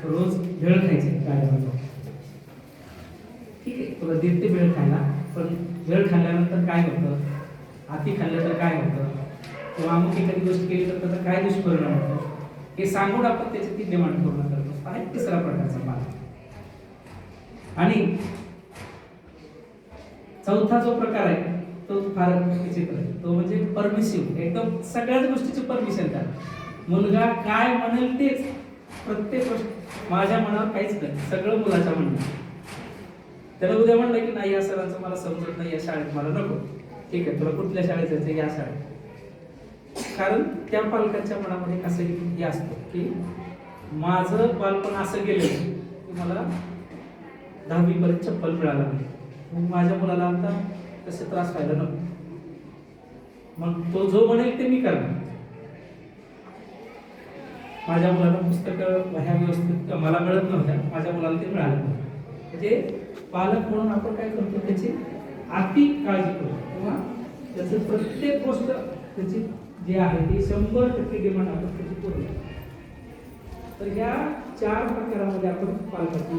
रोज भेळ खायची गाड्यामध्ये, ठीक आहे, तुला देते भेळ खायला, पण भेळ खाल्ल्यानंतर काय होतं, अति खाल्लं तर काय होतं, किंवा अमुक एखादी गोष्ट केली तर त्याचा काय दुष्परिणाम होतो, हे सांगून आपण त्याची ती डिमांड पूर्ण करतो. हा एक तिसरा प्रकारचा माल. आणि चौथा जो प्रकार आहे तो फार विचित्र आहे, तो म्हणजे परमिसिव्ह, एकदम सगळ्याच गोष्टीची परमिशन द्या. मुलगा काय म्हणेल तेच, प्रत्येक गोष्ट माझ्या मनावर काहीच नाही, सगळं मुलाच्या म्हणणं. त्याला उद्या म्हणलं की नाही या सरांचं मला समजत नाही, या शाळेत मला नको, ठीक आहे, तुला कुठल्या शाळेत जायचं, या शाळेत. कारण त्या पालकांच्या मनामध्ये असं हे असतं की माझं बालपण असं गेलं की मला 10वी पर्यंत चप्पल मिळाला नाही, मग माझ्या मुलाला आता तसे त्रास व्हायला नको, मग तो जो म्हणेल ते मी करणार. माझ्या मुलाला पुस्तकं ह्या व्यवस्थित मला मिळत नव्हत्या, माझ्या मुलाला ते मिळालं नाही. म्हणजे पालक म्हणून आपण काय करतो, त्याची अति काळजी करतो, किंवा त्याचं प्रत्येक गोष्ट त्याची जी आहे ती 100% डिमांड आपण त्याची पूर्ण करतो. तर ह्या 4 प्रकारामध्ये आपण पालकाची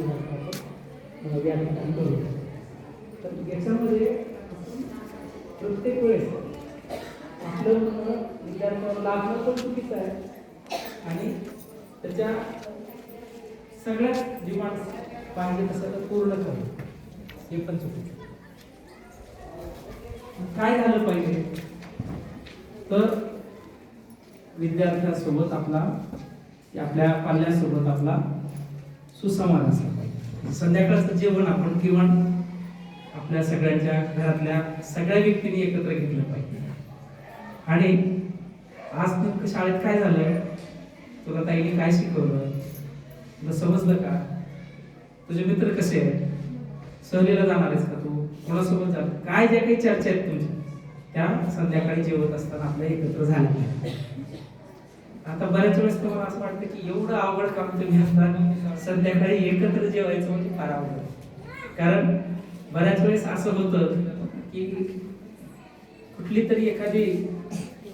व्याख्यान करू. तर याच्यामध्ये प्रत्येक वेळेस आपलं विद्यार्थ्याला लागणं पण चुकीचं आहे, आणि त्याच्या सगळ्याच डिमांड पाहिजे तसं तर पूर्ण करणं हे पण चुकीचं. काय झालं पाहिजे, तर विद्यार्थ्यांसोबत आपल्या पाल्यासोबत आपला सुसंवाद असला पाहिजे. संध्याकाळचं जेवण आपण किंवा आपल्या सगळ्यांच्या घरातल्या सगळ्या व्यक्तींनी एकत्र घेतलं पाहिजे. आणि आज नेमकं शाळेत काय झालं, तुला ताईने काय शिकवलं, तुला समजलं का, तुझे मित्र कसे आहेत, सहलीला जाणार आहेस का, तू कोणासोबत जा, काय ज्या काही चर्चा आहेत तुमची त्या संध्याकाळी जेवत असताना आपल्या एकत्र झाल्या. आता बऱ्याच वेळेस तुम्हाला असं वाटतं की एवढं अवघड काम तुम्ही असताना संध्याकाळी एकत्र जेवायचं म्हणजे फार अवघड. कारण बऱ्याच वेळेस असं होतं की कुठली तरी एखादी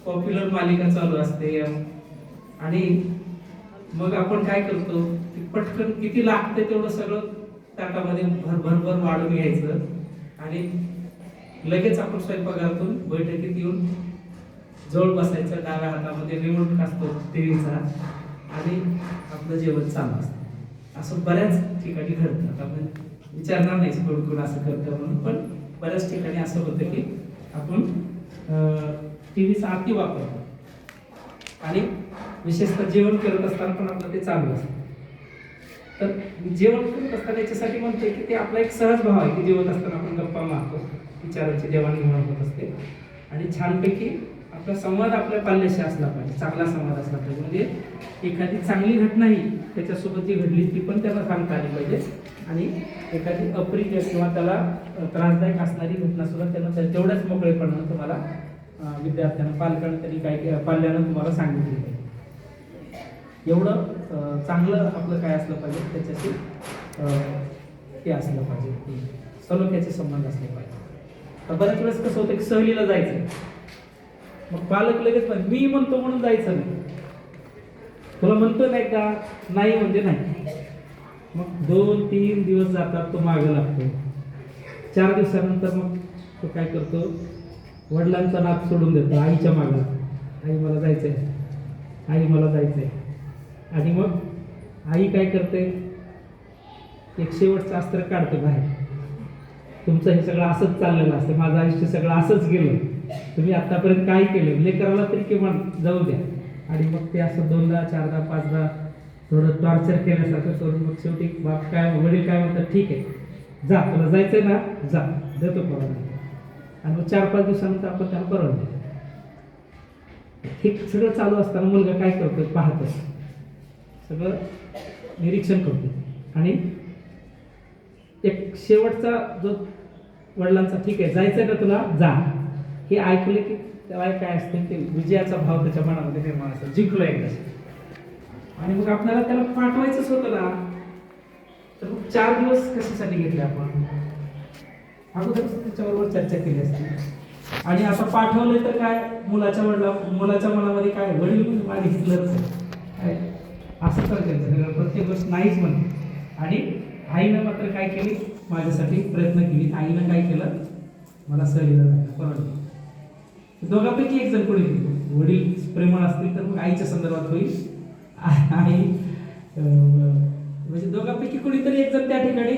पॉप्युलर मालिका चालू असते, आणि मग आपण काय करतो की पटकन किती लागते तेवढं सगळं ताटामध्ये भरभर वाढून घ्यायचं, आणि लगेच आपण स्वयंपाकघरातून बैठकीत येऊन जवळ बसायचं, डाव्या हातामध्ये रिमोट असतो टीव्हीचा, आणि आपलं जेवण चालू असतं. असं बऱ्याच ठिकाणी घडतं. आपण विचारणार नाही कोण कोण असं करतं म्हणून, पण बऱ्याच ठिकाणी असं होतं की आपण टीव्हीचा अति वापरतो, आणि विशेषतः जेवण करत असताना पण आपलं ते चालू असतं. तर जेवण करत असताना याच्यासाठी म्हणते की ते आपला एक सहज भाव आहे की जेवत असताना आपण गप्पा मारतो, विचारांची देवाणघेवाण होत असते, आणि छानपैकी आपला संवाद आपल्या पाल्याशी असला पाहिजे, चांगला संवाद असला पाहिजे. म्हणजे एखादी चांगली घटना ही त्याच्यासोबत जी घडली ती पण त्याला सांगता आली पाहिजे, आणि एखादी अप्रिय किंवा त्याला त्रासदायक असणारी घटना सुद्धा त्यांना तेवढ्याच मोकळेपणानं तुम्हाला विद्यार्थ्यांना पालकांना तरी काय पाल्यानं तुम्हाला सांगितलं पाहिजे. एवढं चांगलं आपलं काय असलं पाहिजे, त्याच्याशी हे असलं पाहिजे, सलोख्याचे संबंध असले पाहिजे. तर बऱ्याच वेळेस कसं होतं की सहलीला जायचं, मग पालक लगेच मी म्हणतो म्हणून जायचं नाही, तुला म्हणतो नाही का, नाही म्हणजे नाही. मग 2-3 दिवस जातात, तो मागं लागतो. 4 दिवसानंतर मग तो काय करतो, वडिलांचा नाद सोडून देतो, आईच्या मागं, आई मला जायचंय, आई मला जायचंय. आणि मग आई काय करते, एक शेवटचं अस्त्र काढते बाहेर, तुमचं हे सगळं असंच चाललेलं असतं, माझं आयुष्य सगळं असंच गेलं, तुम्ही आतापर्यंत काय केलं, लेकराला तरी किंवा जाऊ द्या. आणि मग ते असं 2दा 4दा 5दा थोडं टॉर्चर केल्यासारखं करून मग शेवटी बाप काय, वडील काय म्हणतात, ठीक आहे जा, तुला जायचंय ना, जा, देतो परवानगी. आणि मग 4-5 दिवसानंतर आपण त्याला परवानगी देतो. हे सगळं चालू असताना मुलगा काय करतो, पाहतो, सगळं निरीक्षण करतो, आणि एक शेवटचा जो वडिलांचा ठीक आहे जायचंय ना तुला, जा, हे ऐकले की त्याला काय असते ते विजयाचा भाव त्याच्या मनामध्ये निर्माण असतो, जिंकलो एकदा. आणि मग आपल्याला त्याला पाठवायचंच होतं ना, तर मग 4 दिवस कशासाठी घेतले आपण, अगोदरच त्याच्याबरोबर चर्चा केली असते. आणि आता पाठवले तर काय, मुलाच्या मनामध्ये काय, वडील मागितलंच काय, असं तर त्यांचं प्रत्येक दिवस नाहीच म्हणते. आणि आईनं मात्र काय केली, माझ्यासाठी प्रयत्न केली. आईनं काय केलं, मला सहलीला जायला परवडलं. दोघांपैकी एक जण कोणी केली. वडील प्रेमळ असतील तर मग आईच्या संदर्भात होईल. आई म्हणजे दोघांपैकी कोणीतरी एक जण त्या ठिकाणी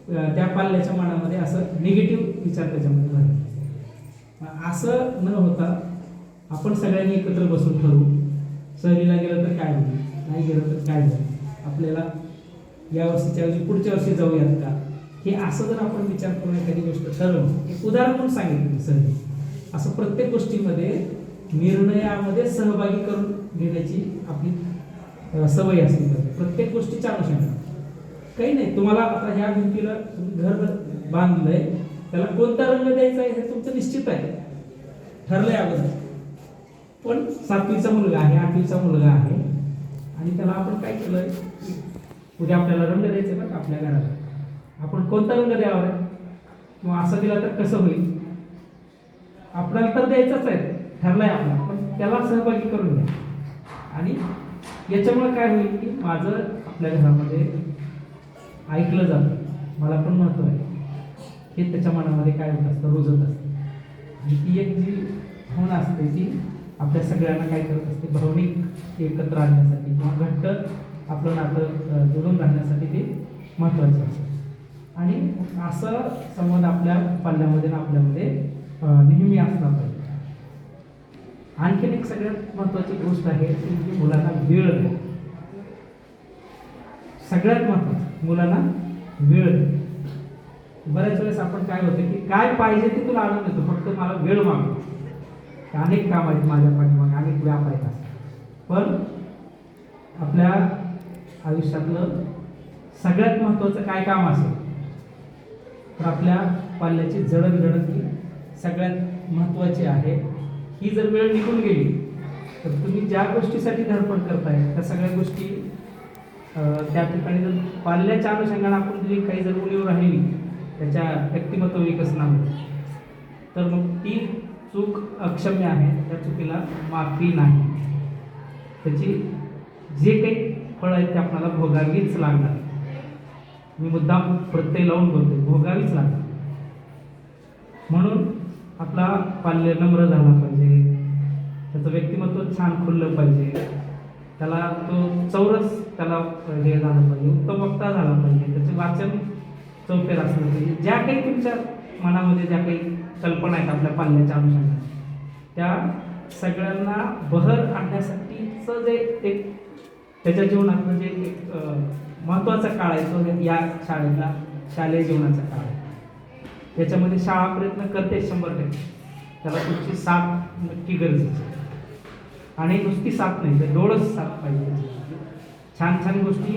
त्या पाल्याच्या मनामध्ये असं निगेटिव्ह विचार त्याच्यामध्ये झाला. असं न होता आपण सगळ्यांनी एकत्र बसून ठरवू, सहलीला गेलं तर काय होईल, नाही गेलं तर काय होईल, आपल्याला या वर्षीच्या ऐवजी पुढच्या वर्षी जाऊयात का, हे असं जर आपण विचार करून एखादी गोष्ट ठरवून, एक उदाहरण म्हणून सांगितलं सहली, असं प्रत्येक गोष्टीमध्ये निर्णयामध्ये सहभागी करून घेण्याची आपली सवय असली पाहिजे. प्रत्येक गोष्टीच्या अनुषंगाने काही नाही. तुम्हाला आता ह्या भिंतीला घर बांधलंय, त्याला कोणता रंग द्यायचा आहे हे तुमचं निश्चित आहे, ठरलंय अगोदर. पण 7वीचा मुलगा आहे, 8वीचा मुलगा आहे, आणि त्याला आपण काय केलंय, उद्या आपल्याला रंग द्यायचा का आपल्या घराला, आपण कोणता रंग द्यावा किंवा असा दिला तर कसं होईल, आपल्याला तर द्यायचाच आहे, ठरलाय आपला, पण त्याला सहभागी करून घ्या. आणि याच्यामुळे काय होईल की माझं आपल्या घरामध्ये ऐकलं जातं, मला पण महत्त्व आहे, हे त्याच्या मनामध्ये काय होत असतं, रुजत असतं. आणि ती एक जी भावना असते ती आपल्या सगळ्यांना काय करत असते, भावनिक एकत्र आणण्यासाठी किंवा घट्ट आपलं नातं जोडून राहण्यासाठी ते महत्त्वाचं असतं. आणि असं संवाद आपल्या पाल्यामध्ये आणि आपल्यामध्ये नेहमी असला पाहिजे. आणखीन एक सगळ्यात महत्त्वाची गोष्ट आहे ती म्हणजे मुलांना वेळ द्या. सगळ्यात महत्त्वाचं मुलांना वेळ द्या. बऱ्याच वेळेस आपण काय होतं की काय पाहिजे ते तुला आणून देतो, फक्त मला वेळ मागतो. अनेक काम आहेत माझ्या पाठीमागे, अनेक व्याप आहेत असं. पण आपल्या आयुष्यातलं सगळ्यात महत्त्वाचं काय काम असेल तर आपल्या पाल्याची जडणघडण ही सगळ्यात महत्त्वाची आहे. ही जर वेळ निघून गेली तर तुम्ही ज्या गोष्टीसाठी धडपड करताय त्या सगळ्या गोष्टी त्या ठिकाणी जर पाल्याच्या अनुषंगाने आपण जी काही जर उणीव राहिली त्याच्या व्यक्तिमत्व विकसनामध्ये, तर मग ती चूक अक्षम्य आहे, त्या चुकीला माफी नाही. त्याची जे काही फळ आहेत ते आपल्याला भोगावीच लागणार. मी मुद्दाम प्रत्यय लावून बोलतोय, भोगावीच लागणार. म्हणून आपला पाल्य नम्र झाला पाहिजे, त्याचं व्यक्तिमत्व छान खुललं पाहिजे, त्याला तो चौरस त्याला हे झालं पाहिजे, उत्तम वक्ता झाला पाहिजे, त्याचे वाचन चौफेर असलं पाहिजे. ज्या काही तुमच्या मनामध्ये ज्या काही कल्पना आहेत आपल्या पाल्याच्या अनुषंगाने त्या सगळ्यांना बहर आणण्यासाठीचं जे एक त्याच्या जीवनातलं जे एक महत्त्वाचा काळ आहे तो या शाळेला शालेय जीवनाचा काळ आहे. याच्यामध्ये शाळा प्रयत्न करते 100%, त्याला तुमची साथ नक्की गरजेची. आणि नुसती साथ नाही तर डोळस साथ पाहिजे. छान छान गोष्टी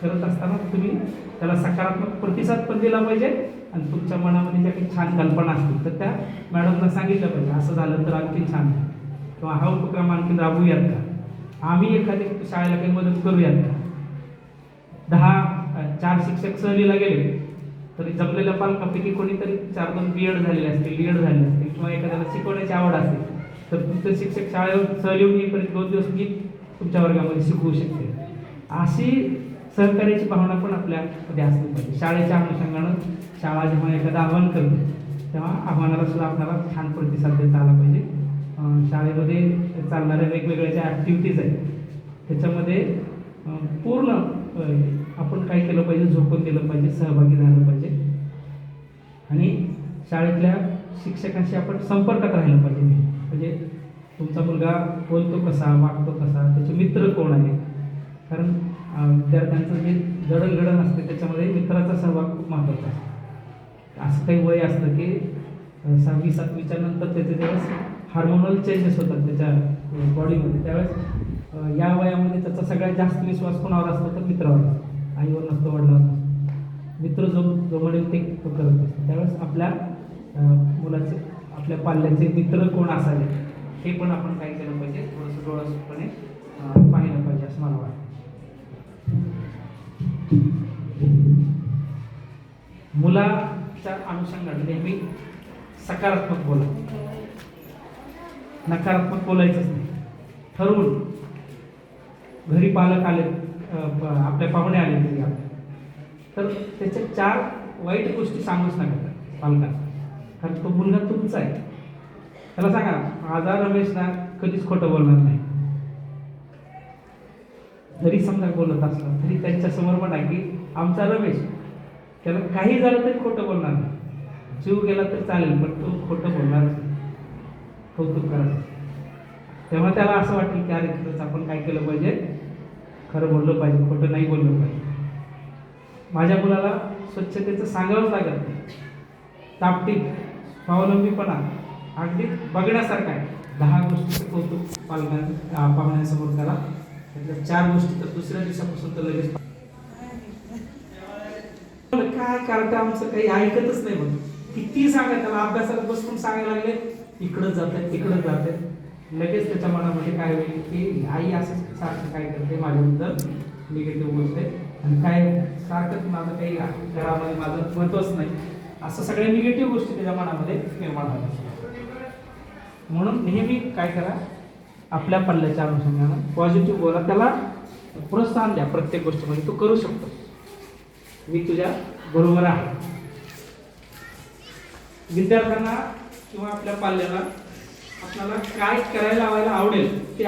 करत असताना तुम्ही त्याला सकारात्मक प्रतिसाद पण दिला पाहिजे आणि तुमच्या मनामध्ये ज्या काही छान कल्पना असतील तर त्या मॅडमला सांगितलं पाहिजे, असं झालं तर आणखी छान आहे, किंवा हा उपक्रम आणखी राबवूयात का, आम्ही एखाद्या शाळेला काही मदत करूयात का. 4 शिक्षक सहलीला गेले तरी जमलेल्या पालकांपैकी कोणीतरी 4-2 BEd झालेले असतील, DEd झालेले असतील, किंवा एखाद्याला शिकवण्याची आवड असेल तर तुमचं शिक्षक शाळेवर सहल येऊन येईपर्यंत 2 दिवस मी तुमच्या वर्गामध्ये शिकवू शकते. अशी सहकार्याची भावना पण आपल्यामध्ये असली पाहिजे. शाळेच्या अनुषंगानं शाळा जेव्हा एखादं आव्हान करते तेव्हा आव्हानाला सुद्धा आपल्याला छान प्रतिसाद देता आला पाहिजे. शाळेमध्ये चालणाऱ्या वेगवेगळ्या ज्या ॲक्टिव्हिटीज आहेत त्याच्यामध्ये पूर्ण आपण काय केलं पाहिजे, झोकून दिलं पाहिजे, सहभागी झालं पाहिजे. आणि शाळेतल्या शिक्षकांशी आपण संपर्कात राहिलं पाहिजे. म्हणजे तुमचा मुलगा बोलतो कसा, वागतो कसा, त्याचे मित्र कोण आहेत, कारण विद्यार्थ्यांचं जे जडणघडण असते त्याच्यामध्ये मित्राचा सहभाग खूप महत्त्वाचा असतो. असं काही वय असतं की 6वी 7वीच्या नंतर त्याचे ज्यावेळेस हार्मोनल चेंजेस होतात त्याच्या बॉडीमध्ये, त्यावेळेस या वयामध्ये त्याचा सगळ्यात जास्त विश्वास कोणावर असतो तर मित्रावर असतो. आईवर नसतो, वडिलांवर नसतो. मित्र जो म्हणेल ते तो करत असतो. त्यावेळेस आपल्या मुलाचे आपल्या पाल्याचे मित्र कोण असावे हे पण आपण काय केलं पाहिजे, थोडंसं डोळसपणे पाहिलं पाहिजे असं मला वाटतं. मुलाच्या अनुषंगाने नेहमी सकारात्मक बोला, नकारात्मक बोलायचंच नाही. ठरवून घरी पालक आले आपल्या पाहुणे आले तरी तर त्याच्या 4 वाईट गोष्टी सांगूच नका पालकांना, कारण तो मुलगा तुमचा आहे. त्याला सांगा माझा रमेश ना कधीच खोटं बोलणार नाही. जरी समजा बोलत असला तरी त्यांच्यासमोर म्हणा की आमचा रमेश त्याला काही झालं तरी खोटं बोलणार नाही. जीव गेला तर चालेल पण तो खोटं बोलणार नाही. कौतुक करायचं. तेव्हा त्याला असं वाटेल की अरे खरंच आपण काय केलं पाहिजे, खरं बोललं पाहिजे, खोटं नाही बोललं पाहिजे. माझ्या मुलाला स्वच्छतेचं सांगावंच लागत नाही. टापटीप स्वावलंबीपणा अगदी बघण्यासारखं आहे. 10 गोष्टीचं कौतुक पाहुण्यांसमोर करा. त्यातल्या 4 गोष्टी तर दुसऱ्या दिवसापासून तर लगेच काय करता आमचं काही ऐकतच नाही. मग किती सांगा त्याला, अभ्यासाला बसून सांगायला लागले इकडं जात तिकडं जात लगेच त्याच्या मनामध्ये काय होईल की आई असं सारखं काय करते माझ्याबद्दल निगेटिव्ह बोलते आणि काय सारखंच माझं काही घरामध्ये माझं महत्वच नाही, असं सगळ्या निगेटिव्ह गोष्टी त्याच्या मनामध्ये निर्माण होतात. म्हणून नेहमी काय करा, आपल्या पल्ल्याच्या अनुषंगानं पॉझिटिव्ह बोला, त्याला प्रोत्साहन द्या. प्रत्येक गोष्टीमध्ये तू करू शकतो, मी तुझ्या बरोबर आहे. विद्यार्थ्यांना किंवा आपल्या पाल्याला आपल्याला काय करायला लावायला आवडेल ते